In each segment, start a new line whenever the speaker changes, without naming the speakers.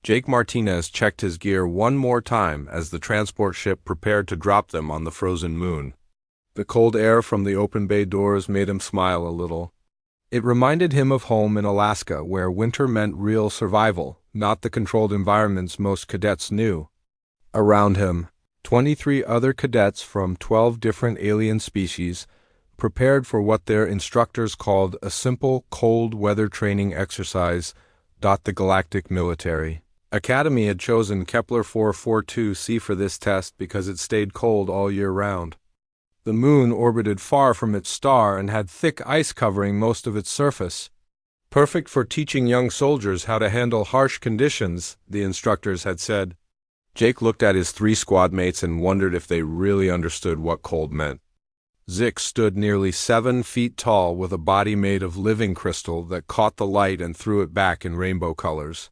Jake Martinez checked his gear one more time as the transport ship prepared to drop them on the frozen moon. The cold air from the open bay doors made him smile a little. It reminded him of home in Alaska, where winter meant real survival, not the controlled environments most cadets knew. Around him, 23 other cadets from 12 different alien species prepared for what their instructors called a simple cold weather training exercise. The Galactic Military Academy had chosen Kepler 442c for this test because it stayed cold all year round. The moon orbited far from its star and had thick ice covering most of its surface. Perfect for teaching young soldiers how to handle harsh conditions, the instructors had said. Jake looked at his 3 squad mates and wondered if they really understood what cold meant. Zix stood nearly 7 feet tall with a body made of living crystal that caught the light and threw it back in rainbow colors.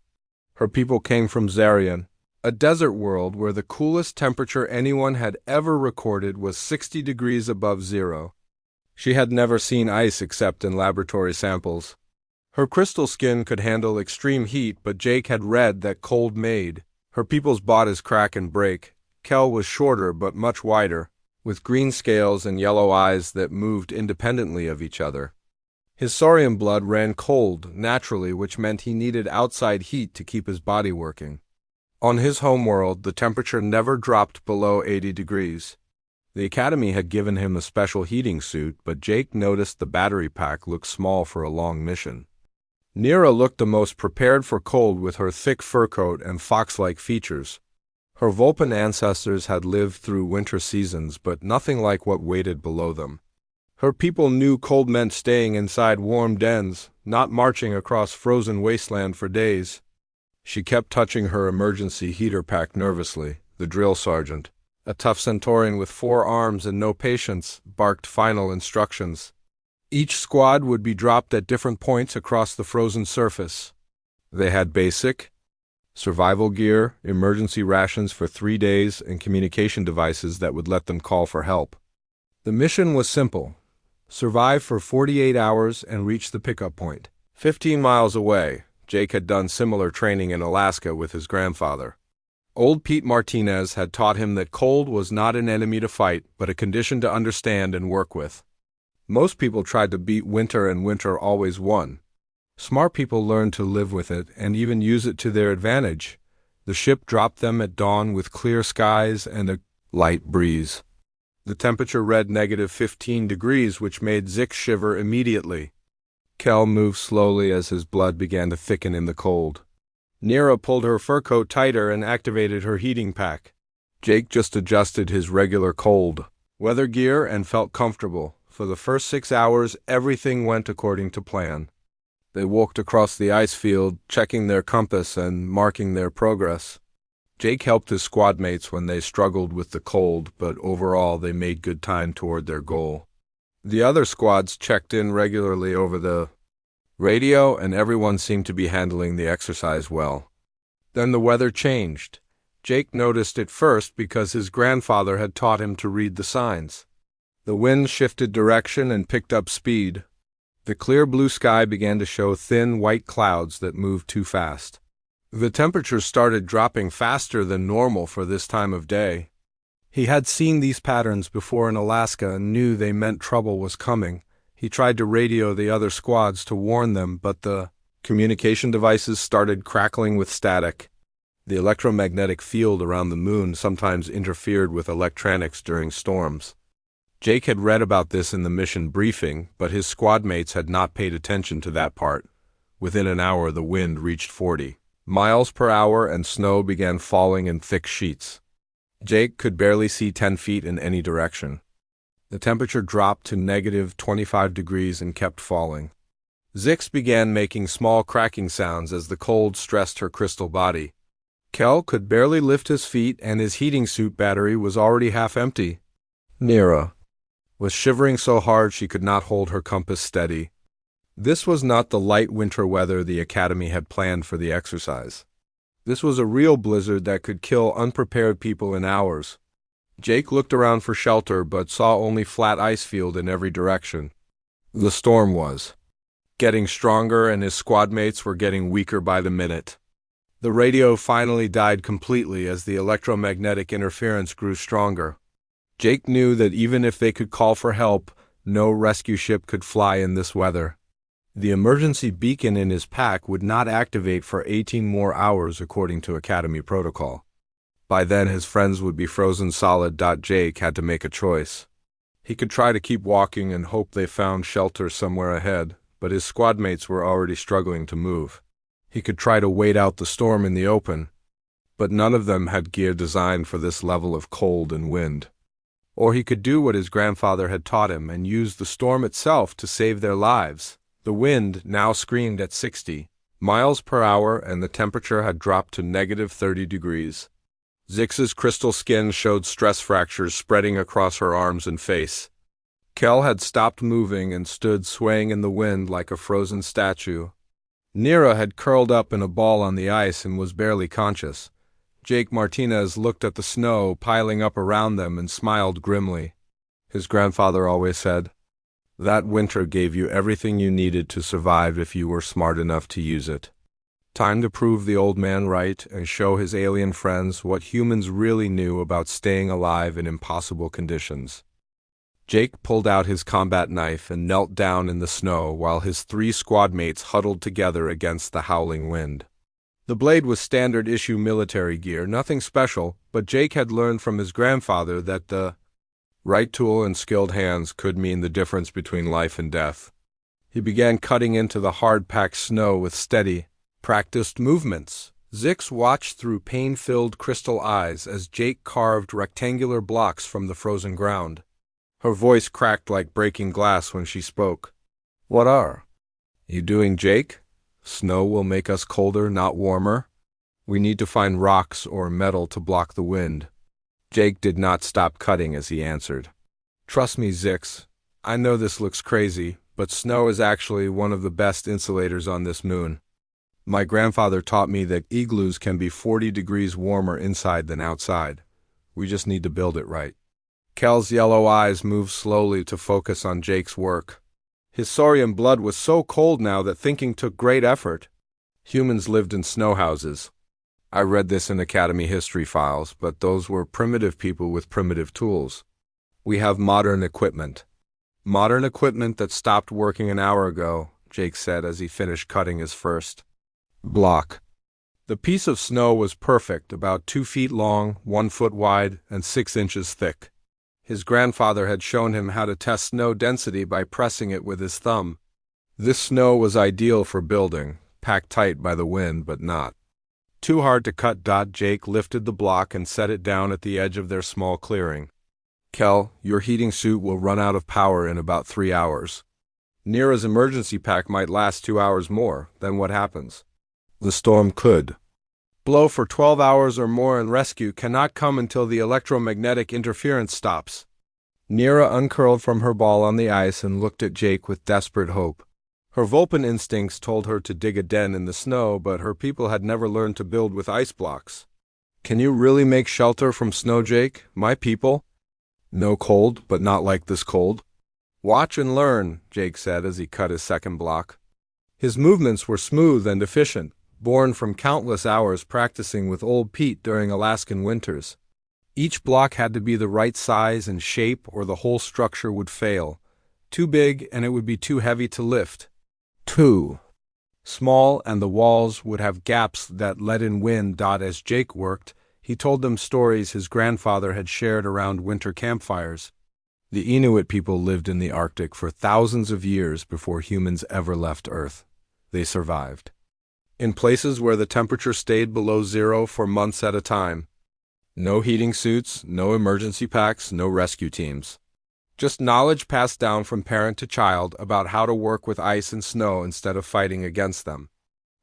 Her people came from Zarian, a desert world where the coolest temperature anyone had ever recorded was 60 degrees above zero. She had never seen ice except in laboratory samples. Her crystal skin could handle extreme heat, but Jake had read that cold made her people's bodies crack and break. Kel was shorter but much wider, with green scales and yellow eyes that moved independently of each other. His saurian blood ran cold, naturally, which meant he needed outside heat to keep his body working. On his homeworld, the temperature never dropped below 80 degrees. The Academy had given him a special heating suit, but Jake noticed the battery pack looked small for a long mission. Nira looked the most prepared for cold with her thick fur coat and fox-like features. Her Vulpan ancestors had lived through winter seasons, but nothing like what waited below them. Her people knew cold meant staying inside warm dens, not marching across frozen wasteland for days. She kept touching her emergency heater pack nervously. The drill sergeant, a tough Centaurian with 4 arms and no patience, barked final instructions. Each squad would be dropped at different points across the frozen surface. They had basic survival gear, emergency rations for 3 days, and communication devices that would let them call for help. The mission was simple. Survive for 48 hours and reach the pickup point. 15 miles away, Jake had done similar training in Alaska with his grandfather. Old Pete Martinez had taught him that cold was not an enemy to fight, but a condition to understand and work with. Most people tried to beat winter, and winter always won. Smart people learned to live with it and even use it to their advantage. The ship dropped them at dawn with clear skies and a light breeze. The temperature read -15 degrees, which made Zix shiver immediately. Kel moved slowly as his blood began to thicken in the cold. Nira pulled her fur coat tighter and activated her heating pack. Jake just adjusted his regular cold weather gear and felt comfortable. For the first 6 hours, everything went according to plan. They walked across the ice field, checking their compass and marking their progress. Jake helped his squad mates when they struggled with the cold, but overall they made good time toward their goal. The other squads checked in regularly over the radio, and everyone seemed to be handling the exercise well. Then the weather changed. Jake noticed it first because his grandfather had taught him to read the signs. The wind shifted direction and picked up speed. The clear blue sky began to show thin white clouds that moved too fast. The temperatures started dropping faster than normal for this time of day. He had seen these patterns before in Alaska and knew they meant trouble was coming. He tried to radio the other squads to warn them, but the communication devices started crackling with static. The electromagnetic field around the moon sometimes interfered with electronics during storms. Jake had read about this in the mission briefing, but his squad mates had not paid attention to that part. Within an hour, the wind reached 40 miles per hour and snow began falling in thick sheets. Jake could barely see 10 feet in any direction. The temperature dropped to -25 degrees and kept falling. Zix began making small cracking sounds as the cold stressed her crystal body. Kel could barely lift his feet and his heating suit battery was already half empty. Nira was shivering so hard she could not hold her compass steady. This was not the light winter weather the Academy had planned for the exercise. This was a real blizzard that could kill unprepared people in hours. Jake looked around for shelter but saw only flat ice field in every direction. The storm was getting stronger and his squad mates were getting weaker by the minute. The radio finally died completely as the electromagnetic interference grew stronger. Jake knew that even if they could call for help, no rescue ship could fly in this weather. The emergency beacon in his pack would not activate for 18 more hours according to Academy protocol. By then his friends would be frozen solid. Jake had to make a choice. He could try to keep walking and hope they found shelter somewhere ahead, but his squadmates were already struggling to move. He could try to wait out the storm in the open, but none of them had gear designed for this level of cold and wind. Or he could do what his grandfather had taught him and use the storm itself to save their lives. The wind now screamed at 60 miles per hour and the temperature had dropped to -30 degrees. Zix's crystal skin showed stress fractures spreading across her arms and face. Kel had stopped moving and stood swaying in the wind like a frozen statue. Nira had curled up in a ball on the ice and was barely conscious. Jake Martinez looked at the snow piling up around them and smiled grimly. His grandfather always said, "That winter gave you everything you needed to survive if you were smart enough to use it." Time to prove the old man right and show his alien friends what humans really knew about staying alive in impossible conditions. Jake pulled out his combat knife and knelt down in the snow while his 3 squadmates huddled together against the howling wind. The blade was standard-issue military gear, nothing special, but Jake had learned from his grandfather that the right tool and skilled hands could mean the difference between life and death. He began cutting into the hard-packed snow with steady, practiced movements. Zix watched through pain-filled crystal eyes as Jake carved rectangular blocks from the frozen ground. Her voice cracked like breaking glass when she spoke. "What are you doing, Jake? Snow will make us colder, not warmer. We need to find rocks or metal to block the wind." Jake did not stop cutting as he answered. "Trust me, Zix. I know this looks crazy, but snow is actually one of the best insulators on this moon. My grandfather taught me that igloos can be 40 degrees warmer inside than outside. We just need to build it right." Kel's yellow eyes moved slowly to focus on Jake's work. His saurian blood was so cold now that thinking took great effort. Humans lived in snow houses. I read this in Academy history files, but those were primitive people with primitive tools. We have modern equipment. Modern equipment that stopped working an hour ago, Jake said as he finished cutting his first block. The piece of snow was perfect, about 2 feet long, 1 foot wide, and 6 inches thick. His grandfather had shown him how to test snow density by pressing it with his thumb. This snow was ideal for building, packed tight by the wind but not too hard to cut. Jake lifted the block and set it down at the edge of their small clearing. "Kel, your heating suit will run out of power in about 3 hours. Nira's emergency pack might last 2 hours more. Then what happens? The storm could blow for 12 hours or more and rescue cannot come until the electromagnetic interference stops." Nira uncurled from her ball on the ice and looked at Jake with desperate hope. Her Vulpan instincts told her to dig a den in the snow, but her people had never learned to build with ice blocks. "Can you really make shelter from snow, Jake? My people?" "No cold, but not like this cold." "Watch and learn," Jake said as he cut his second block. His movements were smooth and efficient, born from countless hours practicing with old Pete during Alaskan winters. Each block had to be the right size and shape or the whole structure would fail. Too big and it would be too heavy to lift. Too small and the walls would have gaps that let in wind. As Jake worked, he told them stories his grandfather had shared around winter campfires. The Inuit people lived in the Arctic for thousands of years before humans ever left Earth. They survived in places where the temperature stayed below 0 for months at a time. No heating suits, no emergency packs, no rescue teams. Just knowledge passed down from parent to child about how to work with ice and snow instead of fighting against them.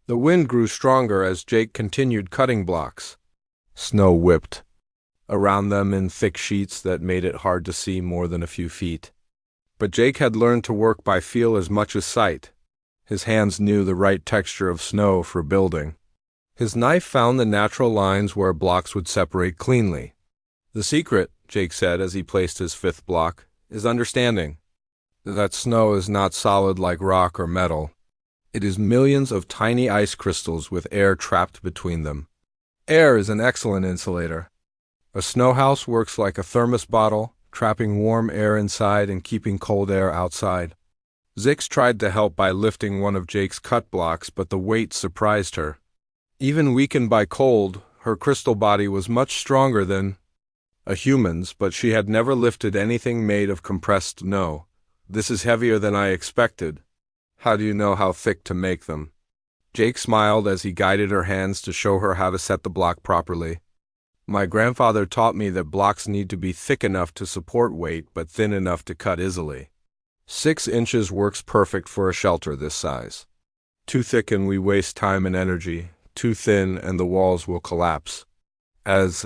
The wind grew stronger as Jake continued cutting blocks. Snow whipped around them in thick sheets that made it hard to see more than a few feet. But Jake had learned to work by feel as much as sight. His hands knew the right texture of snow for building. His knife found the natural lines where blocks would separate cleanly. "The secret," Jake said as he placed his 5th block, "is understanding that snow is not solid like rock or metal. It is millions of tiny ice crystals with air trapped between them. Air is an excellent insulator. A snow house works like a thermos bottle, trapping warm air inside and keeping cold air outside. Zix tried to help by lifting one of Jake's cut blocks, but the weight surprised her. Even weakened by cold, her crystal body was much stronger than a human's, but she had never lifted anything made of compressed snow. This is heavier than I expected. How do you know how thick to make them? Jake smiled as he guided her hands to show her how to set the block properly. My grandfather taught me that blocks need to be thick enough to support weight, but thin enough to cut easily. 6 inches works perfect for a shelter this size. Too thick and we waste time and energy. Too thin and the walls will collapse. As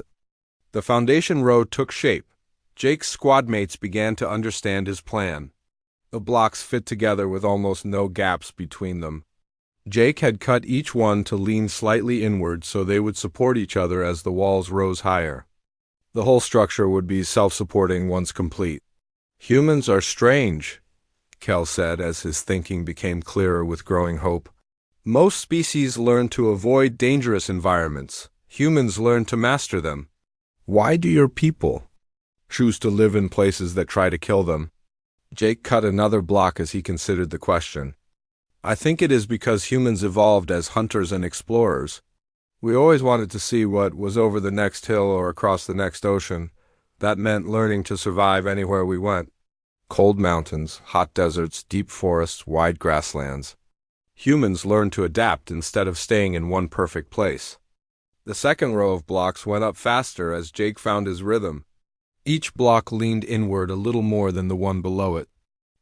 the foundation row took shape, Jake's squad mates began to understand his plan. The blocks fit together with almost no gaps between them. Jake had cut each one to lean slightly inward so they would support each other as the walls rose higher. The whole structure would be self-supporting once complete. Humans are strange, Kel said as his thinking became clearer with growing hope. Most species learn to avoid dangerous environments. Humans learn to master them. Why do your people choose to live in places that try to kill them? Jake cut another block as he considered the question. I think it is because humans evolved as hunters and explorers. We always wanted to see what was over the next hill or across the next ocean. That meant learning to survive anywhere we went. Cold mountains, hot deserts, deep forests, wide grasslands. Humans learned to adapt instead of staying in one perfect place. The second row of blocks went up faster as Jake found his rhythm. Each block leaned inward a little more than the one below it.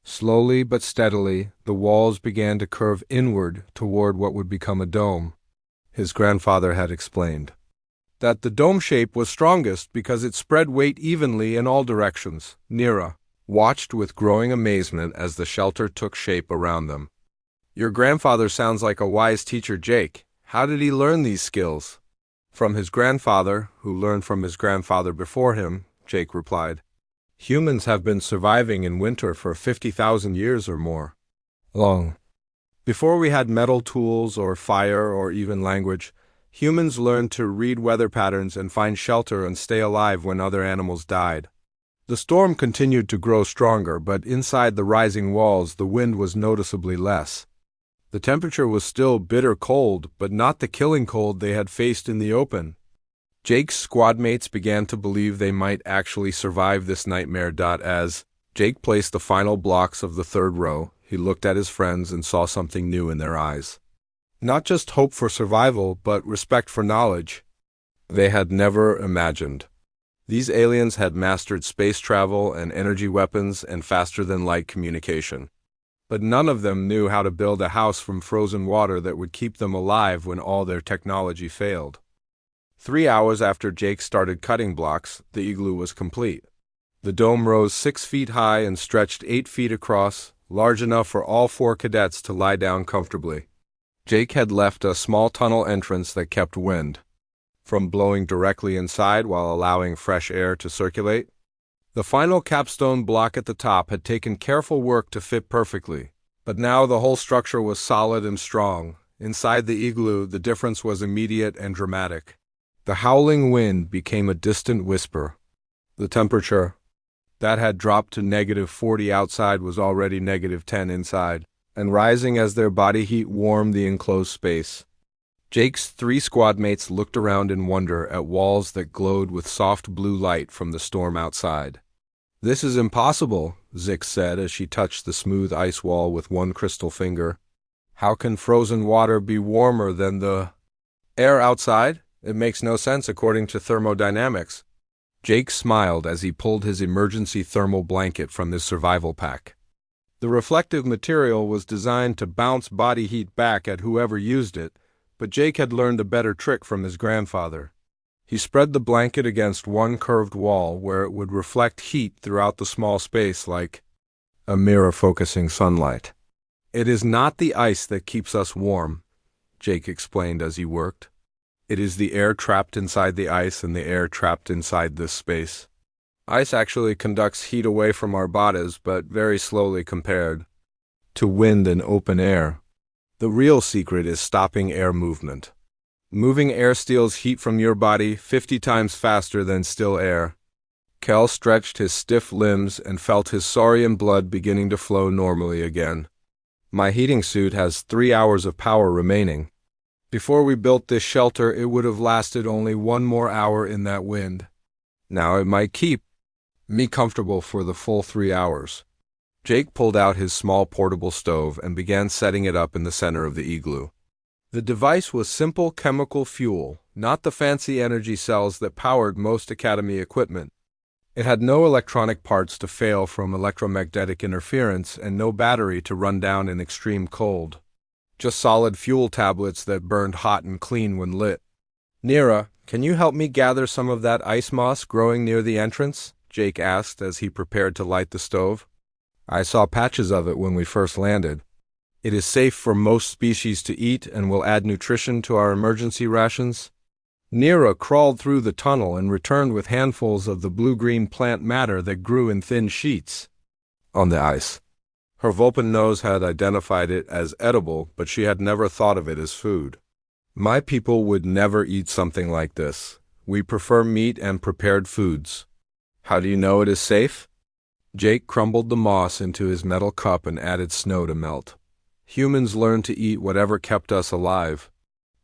Slowly but steadily, the walls began to curve inward toward what would become a dome. His grandfather had explained that the dome shape was strongest because it spread weight evenly in all directions. Nira watched with growing amazement as the shelter took shape around them. Your grandfather sounds like a wise teacher, Jake. How did he learn these skills? From his grandfather, who learned from his grandfather before him, Jake replied. Humans have been surviving in winter for 50,000 years or more. Long. Before we had metal tools or fire or even language, humans learned to read weather patterns and find shelter and stay alive when other animals died. The storm continued to grow stronger, but inside the rising walls the wind was noticeably less. The temperature was still bitter cold, but not the killing cold they had faced in the open. Jake's squad mates began to believe they might actually survive this nightmare. As Jake placed the final blocks of the third row, he looked at his friends and saw something new in their eyes. Not just hope for survival, but respect for knowledge they had never imagined. These aliens had mastered space travel and energy weapons and faster-than-light communication. But none of them knew how to build a house from frozen water that would keep them alive when all their technology failed. 3 hours after Jake started cutting blocks, the igloo was complete. The dome rose 6 feet high and stretched 8 feet across, large enough for all 4 cadets to lie down comfortably. Jake had left a small tunnel entrance that kept wind from blowing directly inside while allowing fresh air to circulate. The final capstone block at the top had taken careful work to fit perfectly, but now the whole structure was solid and strong. Inside the igloo, the difference was immediate and dramatic. The howling wind became a distant whisper. The temperature that had dropped to -40 outside was already -10 inside, and rising as their body heat warmed the enclosed space. Jake's 3 squad mates looked around in wonder at walls that glowed with soft blue light from the storm outside. This is impossible, Zix said as she touched the smooth ice wall with one crystal finger. How can frozen water be warmer than the air outside? It makes no sense according to thermodynamics. Jake smiled as he pulled his emergency thermal blanket from his survival pack. The reflective material was designed to bounce body heat back at whoever used it, but Jake had learned a better trick from his grandfather. He spread the blanket against one curved wall where it would reflect heat throughout the small space like a mirror focusing sunlight. It is not the ice that keeps us warm, Jake explained as he worked. It is the air trapped inside the ice and the air trapped inside this space. Ice actually conducts heat away from our bodies, but very slowly compared to wind and open air. The real secret is stopping air movement. Moving air steals heat from your body 50 times faster than still air. Kel stretched his stiff limbs and felt his saurian blood beginning to flow normally again. My heating suit has 3 hours of power remaining. Before we built this shelter, it would have lasted only 1 more hour in that wind. Now it might keep me comfortable for the full 3 hours. Jake pulled out his small portable stove and began setting it up in the center of the igloo. The device was simple chemical fuel, not the fancy energy cells that powered most Academy equipment. It had no electronic parts to fail from electromagnetic interference and no battery to run down in extreme cold. Just solid fuel tablets that burned hot and clean when lit. "Nira, can you help me gather some of that ice moss growing near the entrance?" Jake asked as he prepared to light the stove. "I saw patches of it when we first landed. It is safe for most species to eat and will add nutrition to our emergency rations." Nira crawled through the tunnel and returned with handfuls of the blue-green plant matter that grew in thin sheets on the ice. Her Vulpan nose had identified it as edible, but she had never thought of it as food. "My people would never eat something like this. We prefer meat and prepared foods." "How do you know it is safe?" Jake crumbled the moss into his metal cup and added snow to melt. "Humans learned to eat whatever kept us alive.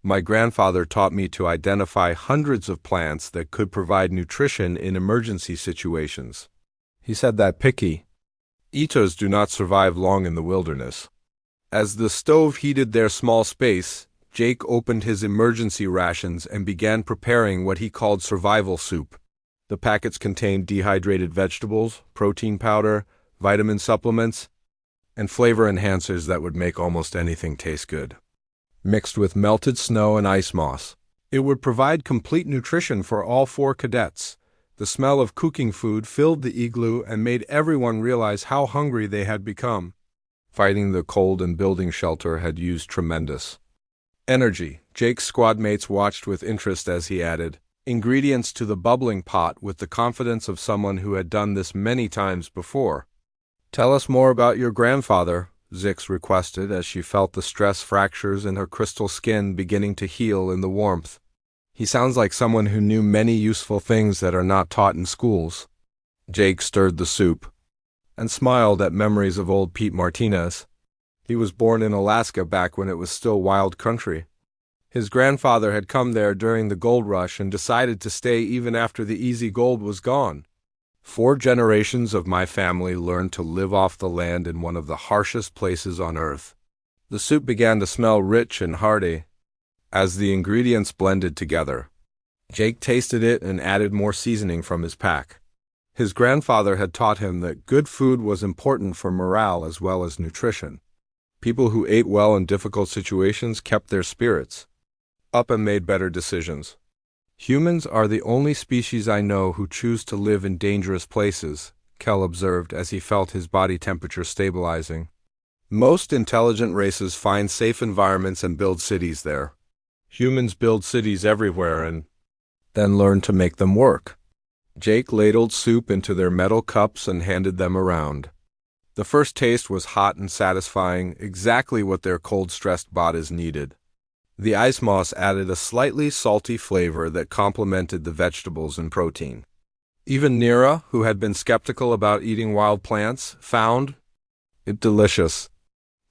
My grandfather taught me to identify hundreds of plants that could provide nutrition in emergency situations. He said that picky eaters do not survive long in the wilderness." As the stove heated their small space, Jake opened his emergency rations and began preparing what he called survival soup. The packets contained dehydrated vegetables, protein powder, vitamin supplements, and flavor enhancers that would make almost anything taste good. Mixed with melted snow and ice moss, it would provide complete nutrition for all 4 cadets. The smell of cooking food filled the igloo and made everyone realize how hungry they had become. Fighting the cold and building shelter had used tremendous energy. Jake's squad mates watched with interest as he added ingredients to the bubbling pot with the confidence of someone who had done this many times before. "Tell us more about your grandfather," Zix requested as she felt the stress fractures in her crystal skin beginning to heal in the warmth. "He sounds like someone who knew many useful things that are not taught in schools." Jake stirred the soup and smiled at memories of old Pete Martinez. He was born in Alaska back when it was still wild country. His grandfather had come there during the gold rush and decided to stay even after the easy gold was gone. 4 generations of my family learned to live off the land in one of the harshest places on Earth. The soup began to smell rich and hearty as the ingredients blended together. Jake tasted it and added more seasoning from his pack. His grandfather had taught him that good food was important for morale as well as nutrition. People who ate well in difficult situations kept their spirits up and made better decisions. "Humans are the only species I know who choose to live in dangerous places," Kel observed as he felt his body temperature stabilizing. "Most intelligent races find safe environments and build cities there. Humans build cities everywhere and then learn to make them work." Jake ladled soup into their metal cups and handed them around. The first taste was hot and satisfying, exactly what their cold-stressed bodies needed. The ice moss added a slightly salty flavor that complemented the vegetables and protein. Even Nira, who had been skeptical about eating wild plants, found it delicious.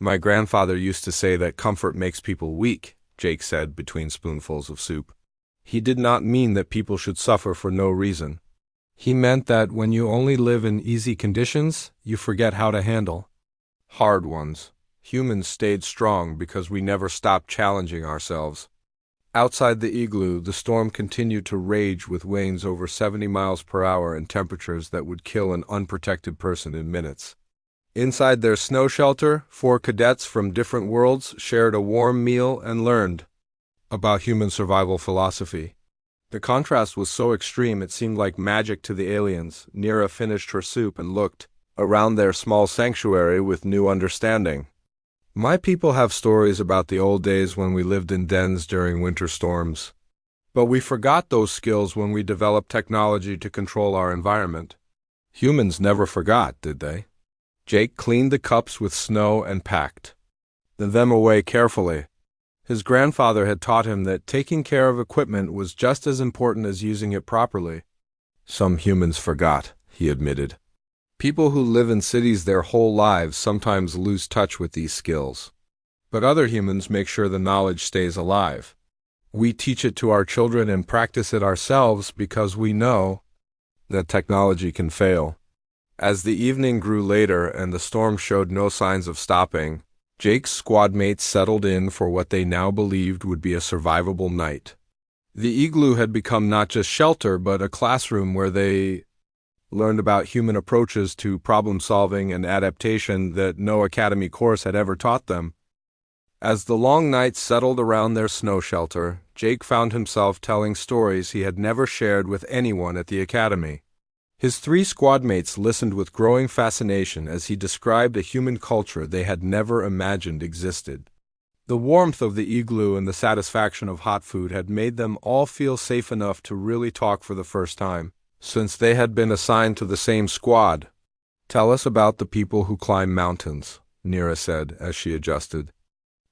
"My grandfather used to say that comfort makes people weak," Jake said between spoonfuls of soup. "He did not mean that people should suffer for no reason. He meant that when you only live in easy conditions, you forget how to handle hard ones. Humans stayed strong because we never stopped challenging ourselves." Outside the igloo, the storm continued to rage with winds over 70 miles per hour and temperatures that would kill an unprotected person in minutes. Inside their snow shelter, 4 cadets from different worlds shared a warm meal and learned about human survival philosophy. The contrast was so extreme it seemed like magic to the aliens. Nira finished her soup and looked around their small sanctuary with new understanding. "My people have stories about the old days when we lived in dens during winter storms. But we forgot those skills when we developed technology to control our environment." Humans never forgot, did they? Jake cleaned the cups with snow and packed them away carefully. His grandfather had taught him that taking care of equipment was just as important as using it properly. Some humans forgot, he admitted. People who live in cities their whole lives sometimes lose touch with these skills. But other humans make sure the knowledge stays alive. We teach it to our children and practice it ourselves because we know that technology can fail. As the evening grew later and the storm showed no signs of stopping, Jake's squad mates settled in for what they now believed would be a survivable night. The Igloo had become not just shelter but a classroom where they learned about human approaches to problem-solving and adaptation that no academy course had ever taught them. As the long nights settled around their snow shelter, Jake found himself telling stories he had never shared with anyone at the academy. His 3 squad mates listened with growing fascination as he described a human culture they had never imagined existed. The warmth of the igloo and the satisfaction of hot food had made them all feel safe enough to really talk for the first time, since they had been assigned to the same squad. "Tell us about the people who climb mountains," Nira said as she adjusted.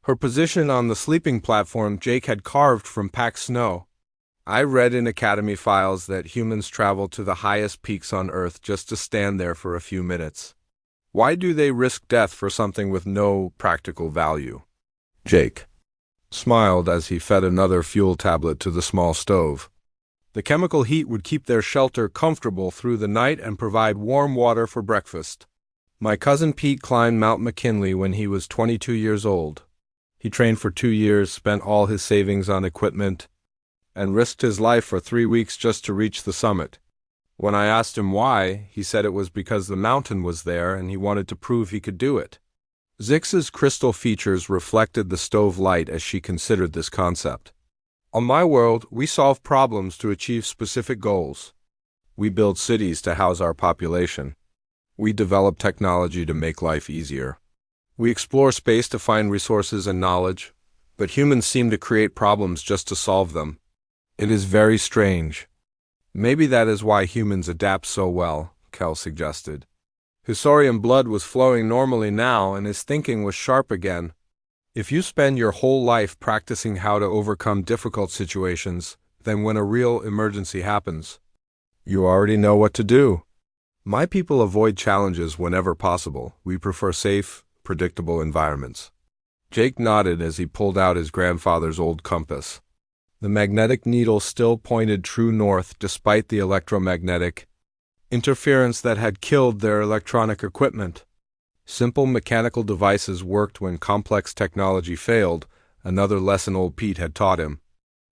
Her position on the sleeping platform Jake had carved from packed snow. "I read in academy files that humans travel to the highest peaks on Earth just to stand there for a few minutes. Why do they risk death for something with no practical value?" Jake smiled as he fed another fuel tablet to the small stove. The chemical heat would keep their shelter comfortable through the night and provide warm water for breakfast. "My cousin Pete climbed Mount McKinley when he was 22 years old. He trained for 2 years, spent all his savings on equipment, and risked his life for 3 weeks just to reach the summit. When I asked him why, he said it was because the mountain was there and he wanted to prove he could do it." Zix's crystal features reflected the stove light as she considered this concept. "On my world, we solve problems to achieve specific goals. We build cities to house our population. We develop technology to make life easier. We explore space to find resources and knowledge, but humans seem to create problems just to solve them. It is very strange. Maybe that is why humans adapt so well," Kel suggested. His saurian blood was flowing normally now and his thinking was sharp again. If you spend your whole life practicing how to overcome difficult situations, then when a real emergency happens, you already know what to do. "My people avoid challenges whenever possible. We prefer safe, predictable environments." Jake nodded as he pulled out his grandfather's old compass. The magnetic needle still pointed true north despite the electromagnetic interference that had killed their electronic equipment. Simple mechanical devices worked when complex technology failed, another lesson old Pete had taught him.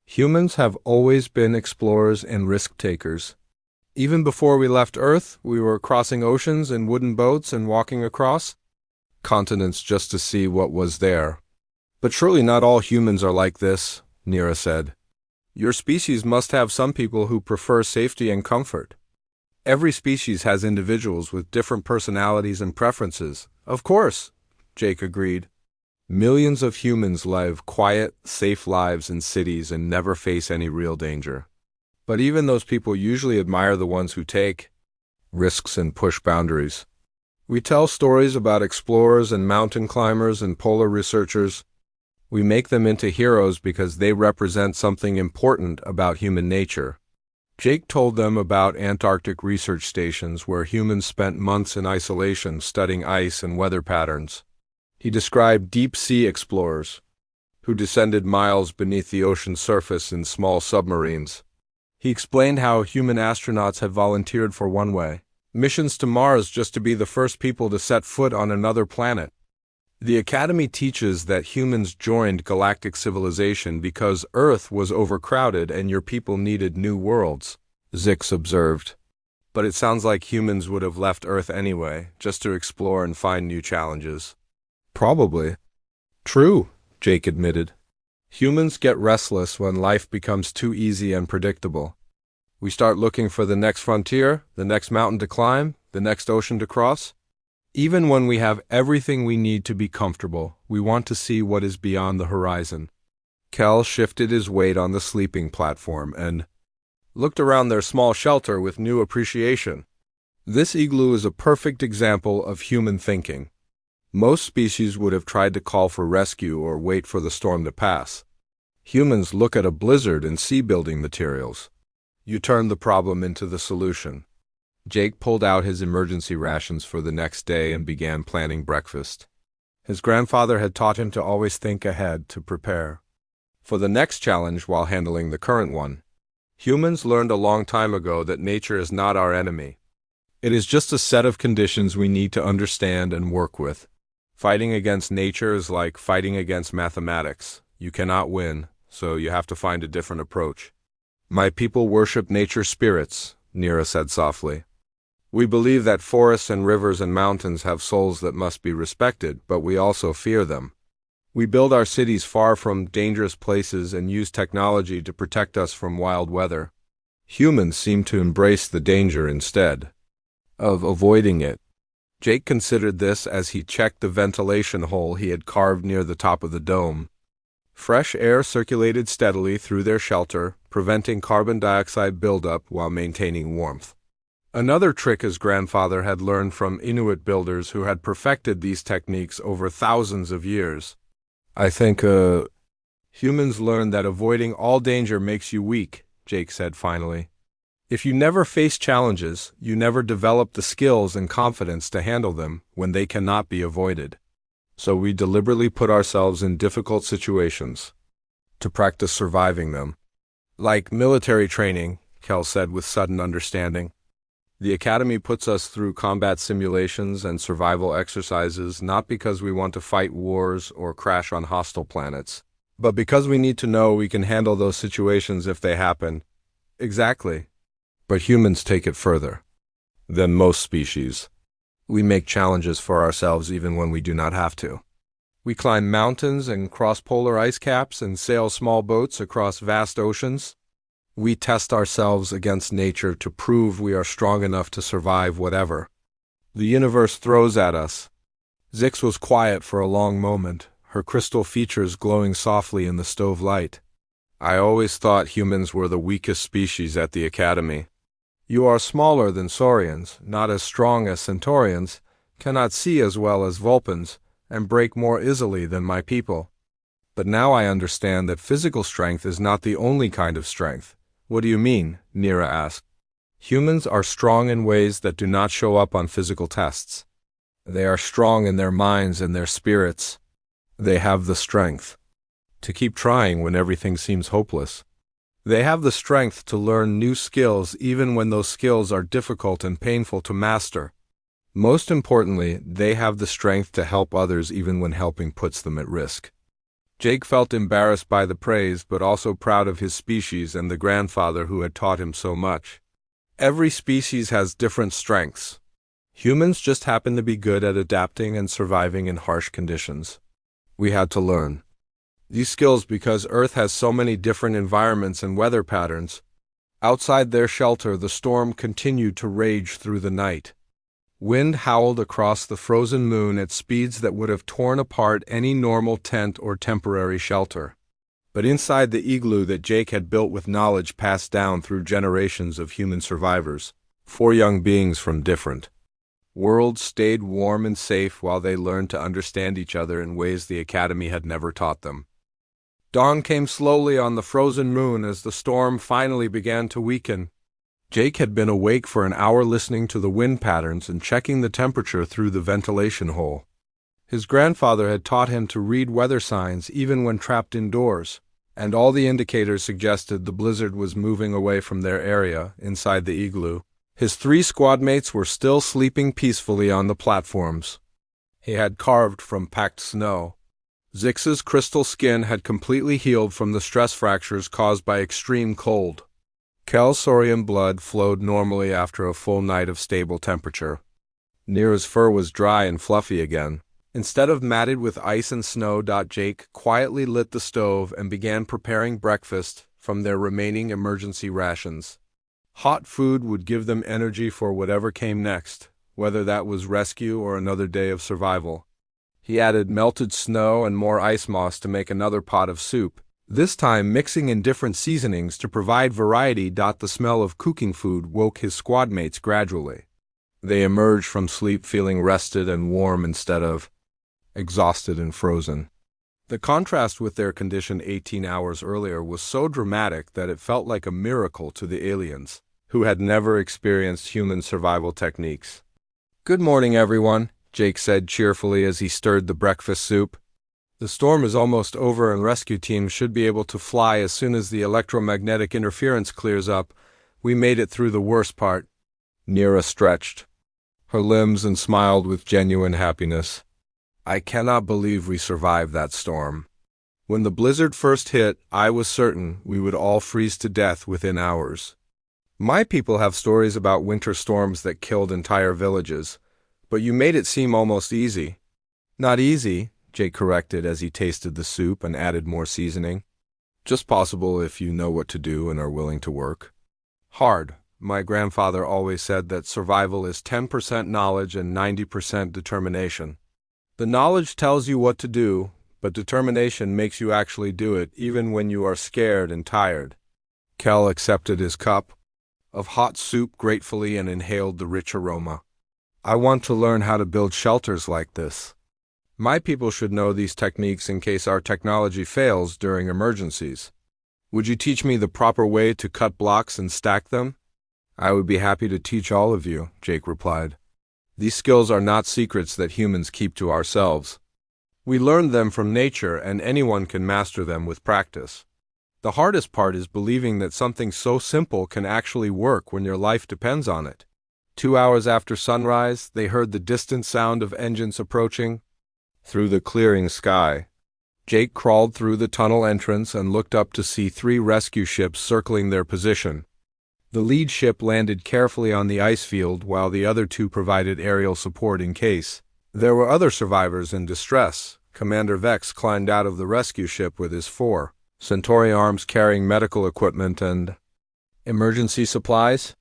Humans have always been explorers and risk-takers. Even before we left Earth, we were crossing oceans in wooden boats and walking across continents just to see what was there. "But surely not all humans are like this," Nira said. "Your species must have some people who prefer safety and comfort." "Every species has individuals with different personalities and preferences." "Of course," Jake agreed. "Millions of humans live quiet, safe lives in cities and never face any real danger. But even those people usually admire the ones who take risks and push boundaries. We tell stories about explorers and mountain climbers and polar researchers. We make them into heroes because they represent something important about human nature." Jake told them about Antarctic research stations where humans spent months in isolation studying ice and weather patterns. He described deep-sea explorers who descended miles beneath the ocean surface in small submarines. He explained how human astronauts have volunteered for one-way missions to Mars just to be the first people to set foot on another planet. "The Academy teaches that humans joined galactic civilization because Earth was overcrowded and your people needed new worlds," Zix observed. "But it sounds like humans would have left Earth anyway, just to explore and find new challenges." "Probably." "True," Jake admitted. "Humans get restless when life becomes too easy and predictable. We start looking for the next frontier, the next mountain to climb, the next ocean to cross. Even when we have everything we need to be comfortable, we want to see what is beyond the horizon." Kel shifted his weight on the sleeping platform and looked around their small shelter with new appreciation. "This igloo is a perfect example of human thinking. Most species would have tried to call for rescue or wait for the storm to pass. Humans look at a blizzard and see building materials. You turn the problem into the solution. Jake pulled out his emergency rations for the next day and began planning breakfast. His grandfather had taught him to always think ahead to prepare for the next challenge while handling the current one. Humans learned a long time ago that nature is not our enemy. It is just a set of conditions we need to understand and work with. Fighting against nature is like fighting against mathematics. You cannot win, so you have to find a different approach. My people worship nature spirits, Nira said softly. We believe that forests and rivers and mountains have souls that must be respected, but we also fear them. We build our cities far from dangerous places and use technology to protect us from wild weather. Humans seem to embrace the danger instead of avoiding it. Jake considered this as he checked the ventilation hole he had carved near the top of the dome. Fresh air circulated steadily through their shelter, preventing carbon dioxide buildup while maintaining warmth. Another trick his grandfather had learned from Inuit builders who had perfected these techniques over thousands of years. I think, humans learned that avoiding all danger makes you weak, Jake said finally. If you never face challenges, you never develop the skills and confidence to handle them when they cannot be avoided. So we deliberately put ourselves in difficult situations to practice surviving them. Like military training, Kel said with sudden understanding. The Academy puts us through combat simulations and survival exercises not because we want to fight wars or crash on hostile planets, but because we need to know we can handle those situations if they happen. Exactly. But humans take it further than most species. We make challenges for ourselves even when we do not have to. We climb mountains and cross polar ice caps and sail small boats across vast oceans. We test ourselves against nature to prove we are strong enough to survive whatever the universe throws at us. Zix was quiet for a long moment, her crystal features glowing softly in the stove light. I always thought humans were the weakest species at the Academy. You are smaller than Saurians, not as strong as Centaurians, cannot see as well as Vulpans, and break more easily than my people. But now I understand that physical strength is not the only kind of strength. What do you mean? Nira asked. Humans are strong in ways that do not show up on physical tests. They are strong in their minds and their spirits. They have the strength to keep trying when everything seems hopeless. They have the strength to learn new skills even when those skills are difficult and painful to master. Most importantly, they have the strength to help others even when helping puts them at risk. Jake felt embarrassed by the praise but also proud of his species and the grandfather who had taught him so much. Every species has different strengths. Humans just happen to be good at adapting and surviving in harsh conditions. We had to learn these skills because Earth has so many different environments and weather patterns. Outside their shelter, the storm continued to rage through the night. Wind howled across the frozen moon at speeds that would have torn apart any normal tent or temporary shelter. But inside the igloo that Jake had built with knowledge passed down through generations of human survivors, 4 young beings from different worlds stayed warm and safe while they learned to understand each other in ways the Academy had never taught them. Dawn came slowly on the frozen moon as the storm finally began to weaken. Jake had been awake for an hour listening to the wind patterns and checking the temperature through the ventilation hole. His grandfather had taught him to read weather signs even when trapped indoors, and all the indicators suggested the blizzard was moving away from their area inside the igloo. His 3 squad mates were still sleeping peacefully on the platforms he had carved from packed snow. Zix's crystal skin had completely healed from the stress fractures caused by extreme cold. Kel's saurian blood flowed normally after a full night of stable temperature. Nira's fur was dry and fluffy again. Instead of matted with ice and snow, Jake quietly lit the stove and began preparing breakfast from their remaining emergency rations. Hot food would give them energy for whatever came next, whether that was rescue or another day of survival. He added melted snow and more ice moss to make another pot of soup, this time mixing in different seasonings to provide variety. The smell of cooking food woke his squad mates gradually. They emerged from sleep feeling rested and warm instead of exhausted and frozen. The contrast with their condition 18 hours earlier was so dramatic that it felt like a miracle to the aliens, who had never experienced human survival techniques. "Good morning, everyone," Jake said cheerfully as he stirred the breakfast soup. "The storm is almost over and rescue teams should be able to fly as soon as the electromagnetic interference clears up. We made it through the worst part." Nira stretched her limbs and smiled with genuine happiness. "I cannot believe we survived that storm. When the blizzard first hit, I was certain we would all freeze to death within hours. My people have stories about winter storms that killed entire villages, but you made it seem almost easy." "Not easy," Jake corrected as he tasted the soup and added more seasoning. "Just possible if you know what to do and are willing to work. Hard. My grandfather always said that survival is 10% knowledge and 90% determination. The knowledge tells you what to do, but determination makes you actually do it even when you are scared and tired." Kel accepted his cup of hot soup gratefully and inhaled the rich aroma. "I want to learn how to build shelters like this. My people should know these techniques in case our technology fails during emergencies. Would you teach me the proper way to cut blocks and stack them?" "I would be happy to teach all of you," Jake replied. "These skills are not secrets that humans keep to ourselves. We learned them from nature, and anyone can master them with practice. The hardest part is believing that something so simple can actually work when your life depends on it." 2 hours after sunrise, they heard the distant sound of engines approaching through the clearing sky. Jake crawled through the tunnel entrance and looked up to see 3 rescue ships circling their position. The lead ship landed carefully on the ice field while the other 2 provided aerial support in case there were other survivors in distress. Commander Vex climbed out of the rescue ship with his 4 Centauri arms carrying medical equipment and emergency supplies.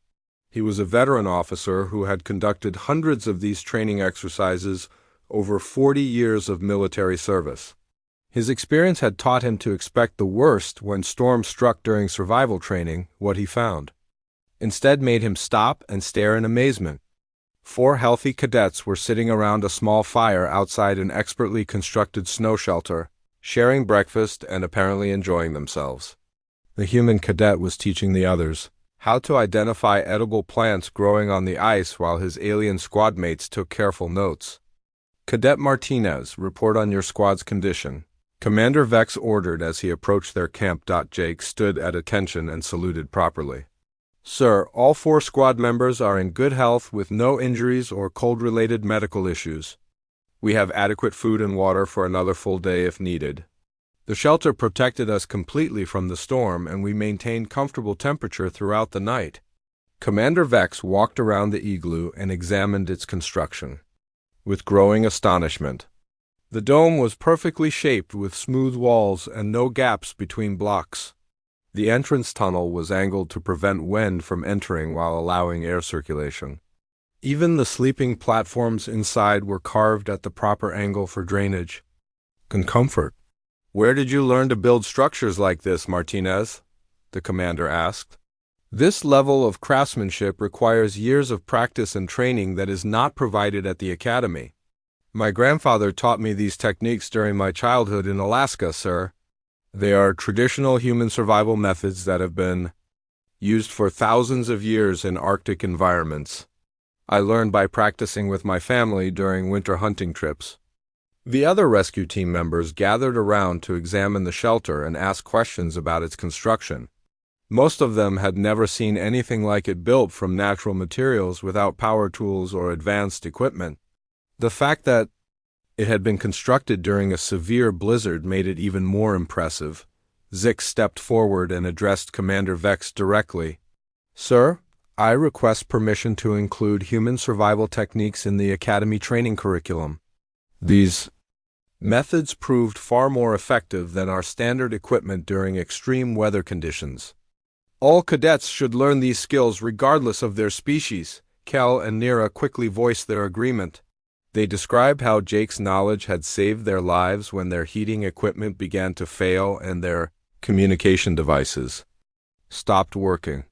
He was a veteran officer who had conducted hundreds of these training exercises over 40 years of military service. His experience had taught him to expect the worst when storms struck during survival training. What he found instead made him stop and stare in amazement. 4 healthy cadets were sitting around a small fire outside an expertly constructed snow shelter, sharing breakfast and apparently enjoying themselves. The human cadet was teaching the others how to identify edible plants growing on the ice while his alien squad mates took careful notes. "Cadet Martinez, report on your squad's condition," Commander Vex ordered as he approached their camp. Jake stood at attention and saluted properly. "Sir, all 4 squad members are in good health with no injuries or cold-related medical issues. We have adequate food and water for another full day if needed. The shelter protected us completely from the storm, and we maintained comfortable temperature throughout the night." Commander Vex walked around the igloo and examined its construction with growing astonishment. The dome was perfectly shaped with smooth walls and no gaps between blocks. The entrance tunnel was angled to prevent wind from entering while allowing air circulation. Even the sleeping platforms inside were carved at the proper angle for drainage and comfort. "Where did you learn to build structures like this, Martinez?" the commander asked. "This level of craftsmanship requires years of practice and training that is not provided at the academy. My grandfather taught me these techniques during my childhood in Alaska, sir. They are traditional human survival methods that have been used for thousands of years in Arctic environments. I learned by practicing with my family during winter hunting trips." The other rescue team members gathered around to examine the shelter and ask questions about its construction. Most of them had never seen anything like it built from natural materials without power tools or advanced equipment. The fact that it had been constructed during a severe blizzard made it even more impressive. Zix stepped forward and addressed Commander Vex directly. "Sir, I request permission to include human survival techniques in the Academy training curriculum. These methods proved far more effective than our standard equipment during extreme weather conditions. All cadets should learn these skills regardless of their species." Kel and Nira quickly voiced their agreement. They described how Jake's knowledge had saved their lives when their heating equipment began to fail and their communication devices stopped working.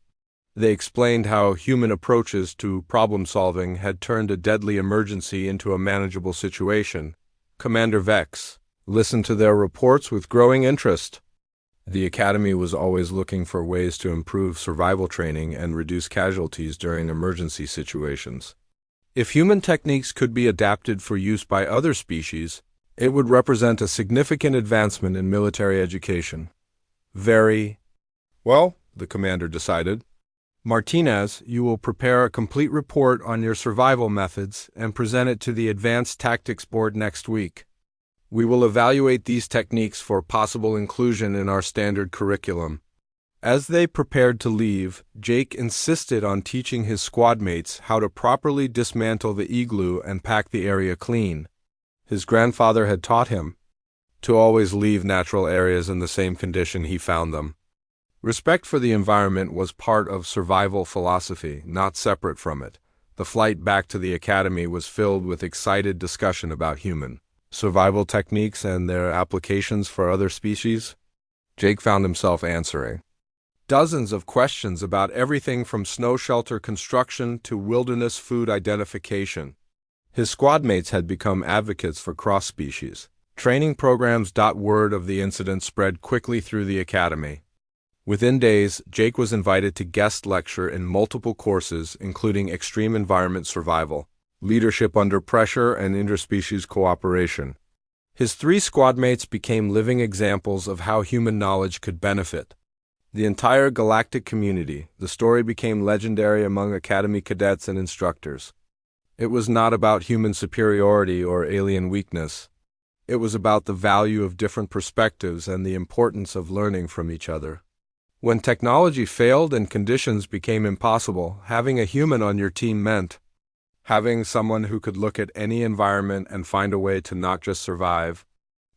They explained how human approaches to problem-solving had turned a deadly emergency into a manageable situation. Commander Vex listened to their reports with growing interest. The Academy was always looking for ways to improve survival training and reduce casualties during emergency situations. If human techniques could be adapted for use by other species, it would represent a significant advancement in military education. Very well, the commander decided. Martinez, you will prepare a complete report on your survival methods and present it to the Advanced Tactics Board next week. We will evaluate these techniques for possible inclusion in our standard curriculum. As they prepared to leave, Jake insisted on teaching his squad mates how to properly dismantle the igloo and pack the area clean. His grandfather had taught him to always leave natural areas in the same condition he found them. Respect for the environment was part of survival philosophy, not separate from it. The flight back to the academy was filled with excited discussion about human survival techniques and their applications for other species. Jake found himself answering dozens of questions about everything from snow shelter construction to wilderness food identification. His squad mates had become advocates for cross-species training programs. Word of the incident spread quickly through the academy. Within days, Jake was invited to guest lecture in multiple courses, including extreme environment survival, leadership under pressure, and interspecies cooperation. His 3 squad mates became living examples of how human knowledge could benefit the entire galactic community. The story became legendary among Academy cadets and instructors. It was not about human superiority or alien weakness. It was about the value of different perspectives and the importance of learning from each other. When technology failed and conditions became impossible, having a human on your team meant having someone who could look at any environment and find a way to not just survive,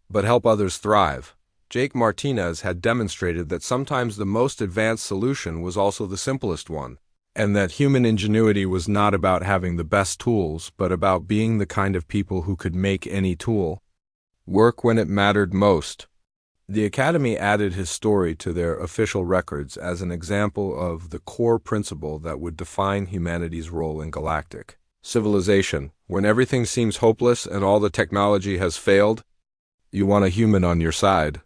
but help others thrive. Jake Martinez had demonstrated that sometimes the most advanced solution was also the simplest one, and that human ingenuity was not about having the best tools, but about being the kind of people who could make any tool work when it mattered most. The Academy added his story to their official records as an example of the core principle that would define humanity's role in galactic civilization. When everything seems hopeless and all the technology has failed, you want a human on your side.